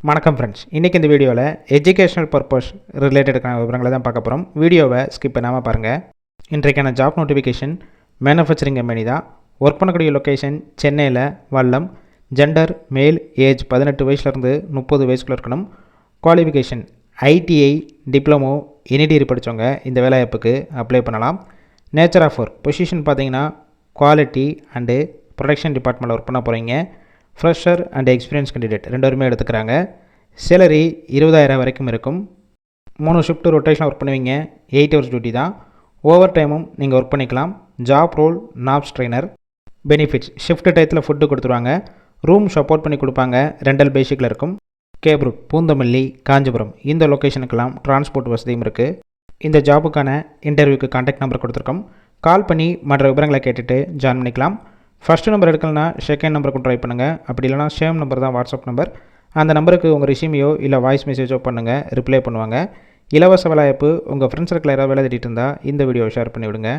வணக்கம் ஃப்ரெண்ட்ஸ், இன்றைக்கி இந்த வீடியோவில் எஜுகேஷனல் பர்பஸ் ரிலேட்டடுக்கான விவரங்களை தான் பார்க்க போகிறோம். வீடியோவை ஸ்கிப் பண்ணாமல் பாருங்கள். இன்றைக்கான ஜாப் நோட்டிஃபிகேஷன் மேனுஃபேக்சரிங் கம்பெனி தான். ஒர்க் பண்ணக்கூடிய லொக்கேஷன் சென்னையில் வல்லம். ஜெண்டர் மேல், ஏஜ் 18 வயசுலேருந்து 30 வயசுக்குள்ளே இருக்கணும். Qualification ITI, diploma, any degree படித்தவங்க இந்த வேலைவாய்ப்புக்கு அப்ளை பண்ணலாம். நேச்சர் ஆஃப் ஒர்க் பொசிஷன் பார்த்தீங்கன்னா குவாலிட்டி அண்டு ப்ரொடக்ஷன் டிபார்ட்மெண்ட்டில் ஒர்க் பண்ண போகிறீங்க. ஃப்ரெஷர் அண்ட் எக்ஸ்பீரியன்ஸ் கேண்டிடேட் ரெண்டு பேருமே எடுத்துக்கிறாங்க. சேலரி 20,000 வரைக்கும் இருக்கும். 3 ஷிஃப்ட் ரொட்டேஷன் ஒர்க் பண்ணுவீங்க. 8 ஹவர்ஸ் டியூட்டி தான். ஓவர் டைமும் நீங்கள் ஒர்க் பண்ணிக்கலாம். Job role NAPS trainer. Benefits shift டயத்தில் ஃபுட்டு கொடுத்துருவாங்க. ரூம் சப்போர்ட் பண்ணி கொடுப்பாங்க. ரெண்டல் பேசிக்கில் இருக்கும். கேப்ரூட், பூந்தமல்லி, காஞ்சிபுரம் இந்த லொக்கேஷனுக்கெல்லாம் டிரான்ஸ்போர்ட் வசதியும் இருக்குது. இந்த ஜாபுக்கான இன்டர்வியூக்கு கான்டாக்ட் நம்பர் கொடுத்துருக்கோம். கால் பண்ணி மற்ற விவரங்களை கேட்டுட்டு ஜாயின் பண்ணிக்கலாம். ஃபஸ்ட்டு நம்பர் எடுக்கலனா செகண்ட் நம்பருக்கு ட்ரை பண்ணுங்கள். அப்படி இல்லைனா சேம் நம்பர் தான் வாட்ஸ்அப் நம்பர். அந்த நம்பருக்கு உங்கள் ரெஸ்யூமையோ இல்லை வாய்ஸ் மெசேஜோ பண்ணுங்கள், ரிப்ளை பண்ணுவாங்க. இலவச வேலைவாய்ப்பு உங்கள் ஃப்ரெண்ட்ஸ் சர்க்கிள் யாராவது வேலை தேடிட்டு இருந்தால் இந்த வீடியோவை ஷேர் பண்ணிவிடுங்க.